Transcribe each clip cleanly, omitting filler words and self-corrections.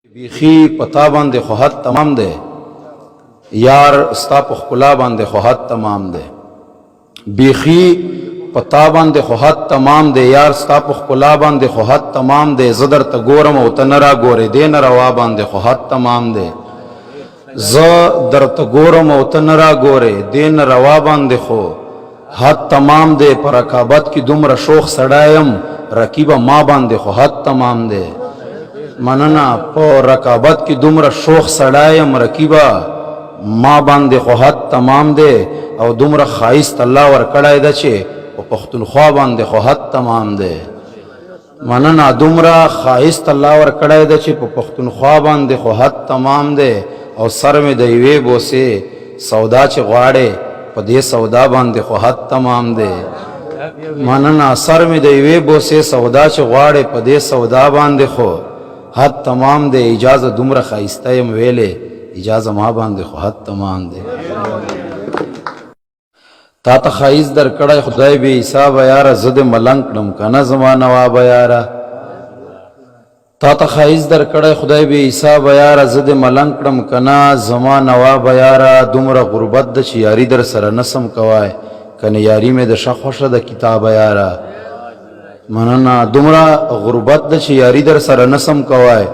بیخی پتا باندې خو حد تمام دی یار ستا په ښکلا باندې خو حد تمام دی بیخی پتا باندې خو حد تمام دی یار ستا په ښکلا باندې خو حد تمام دی زه درته ګورم او ته نه راګورې دې نه روا باندې خو حد تمام دی زه درته ګورم او ته نه راګورې دې نه روا باندې خو حد تمام دی په رقابت کې دومره شوخ سړی یم رقیبه ما باندې خو حد تمام دی مننه په رقابت کې دومره شوخ سړی یم رقیبه ما باندې خو حد تمام دی او دومره ښایست الله ورکړی ده چې په پښتونخوا باندې خو حد تمام دی مننه دومره ښایست الله ورکړی ده چې په پښتونخوا باندې خو حد تمام دی او سر مې د یوې بوسې سودا چې غواړې په دې سودا باندې خو حد تمام دی مننه سر مې د یوې بوسې سودا چې غواړې په دې سودا باندې خو حد تمام دی اجازه دومره ښایسته یم ویلې اجازه ما باندې خو حد تمام دی تا ته ښایست درکړی خدای بې حسابه یاره زه دې ملنګ کړم که نه زما نوابه یاره تا ته ښایست درکړی خدای بې حسابه یاره زه دې ملنګ کړم که نه زما نوابه یاره دومره غربت ده چې یاري در سره نسم کوای کنه یاري مې د ښه خوښه ده کتابه یاره مننه دومره غربت ده چې یاري در سره نسم کوای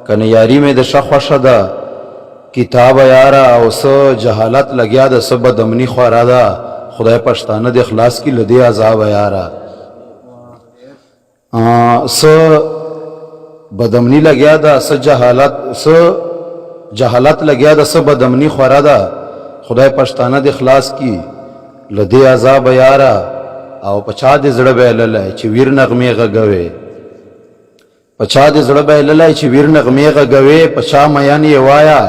کنه یاري مې د ښه خوښه ده کتابه یاره او څه جهالت لګیا ده څه بدامني خواره ده خدای پښتانه د اخلاص کې له دې عذابه یاره څه بدامني لګیا ده څه جهالت لګیا ده څه بدامني خواره ده خدای پښتانه د اخلاص کې له دې عذابه یاره او پچا دې زړه بایللی چې ویر نغمې غږوي پچا دې زړه بایللی چې ویر نغمې غږوي پچا میان یې وایا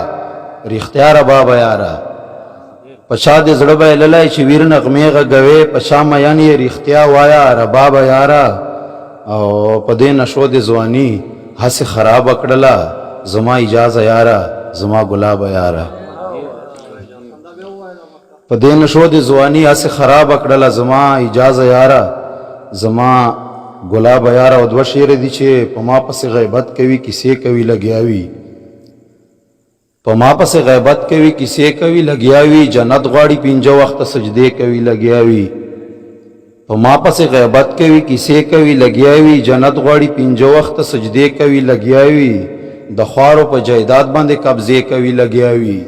رښتیا ربابه یاره پچا دې زړه بایللی چې ویر نغمې غږوي پچا میان یې رښتیا وایا ربابه یاره او په دې نشو دې ځواني هسې خرابه کړله زما اجازه یاره زما ګلابه یاره په دې نشو د ځواني هسې خرابه کړله زما اجازه یاره زما ګلابه یاره او دوه شعر دي چې په ما پسې غیبت کوي کیسې کوي لګیاوي په ما پسې غیبت کوي کیسې کوي لګیاوي جنت غواړي پنځه وخته سجدې کوي لګیاوي په ما پسې غیبت کوي کیسې کوي لګیاوي جنت غواړي پنځه وخته سجدې کوي لګیاوي د خوارو په جایداد باندې قبضې کوي لګیاوي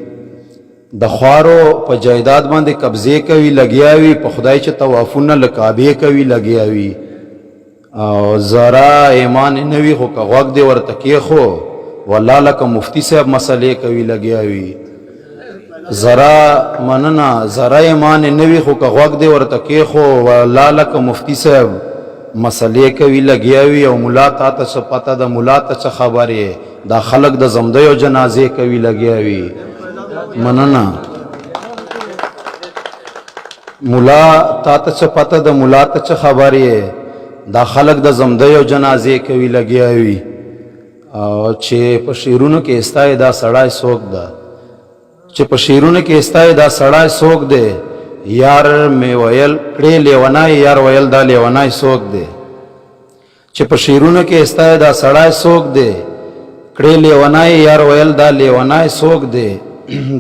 د خوارو په جایداد باندې قبضې کوي لګیاوي په خدای چې طوافونه له کعبې کوي لګیاوي او زرا ایمان نه وي خو که غوږ دې ورته کېښو والله لکه مفتي صاحب مسلې کوي لګیاوي زرا مننه زرا ایمان نه وي خو که غوږ دې ورته کېښو والله لکه مفتي صاحب مسلې کوي لګیاوي او ملا تا ته څه پته ده ملا ته څه خبرې دا خلک د زمدیو جنازې کوي لګیاوي مننه مولا تا ته څه پته ده مولا ته څه خبرې دا خلک د زمدیو جنازې کوي لګیاوي او چې په شعرونو کې استای دا سړی څوک ده چې په شعرونو کې استای دا سړی څوک دی یار مې ویل کړې لیونای یار ویل دا لیونای څوک دی چې په شعرونو کې استای دا سړی څوک دی کړې لیونای یار ویل دا لیونای څوک دی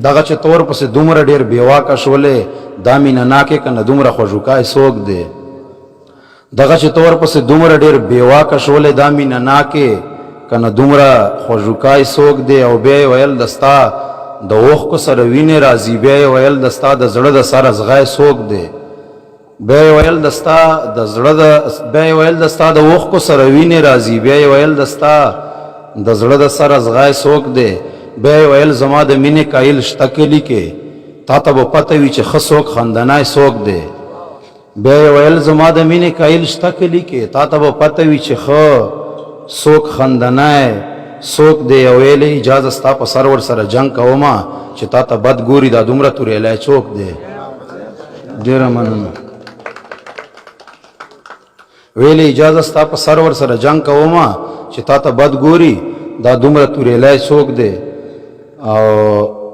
دغه چې تور پسې دومره ډېر بېواکه شولې دا مینه ناکې که نه دومره خوږوکای څوک دی دغه چې تور پسې دومره ډېر بېواکه شولې دا مینه ناکې که نه دومره خوږوکای څوک دی او بیا یې ویل د ستا د اوښکو سره وینې راځي بیا یې ویل د ستا د زړه د سر ازغی څوک دی بیا یې ویل د ستا د زړه بیا یې ویل د ستا د اوښکو سره وینې راځي بیا یې ویل د ستا د زړه د سر ازغی څوک دی بیا یې ویل زما د مینې قایل شته کلي کې تا ته به پته وي چې ښه څوک خندنی څوک دی بیا یې ویل زما د مینې قایل شته کلي کې تا ته به پته وي چې ښه څوک خندنی څوک دی او ویلې اجازه ستا په سر ور سره جنګ کومه چې تا ته بد ګوري دا دومره توریلی څوک دی ډېره مننه ویلې اجازه ستا په سر ور سره جنګ کومه چې تا ته بد ګوري دا دومره توریلی څوک دی او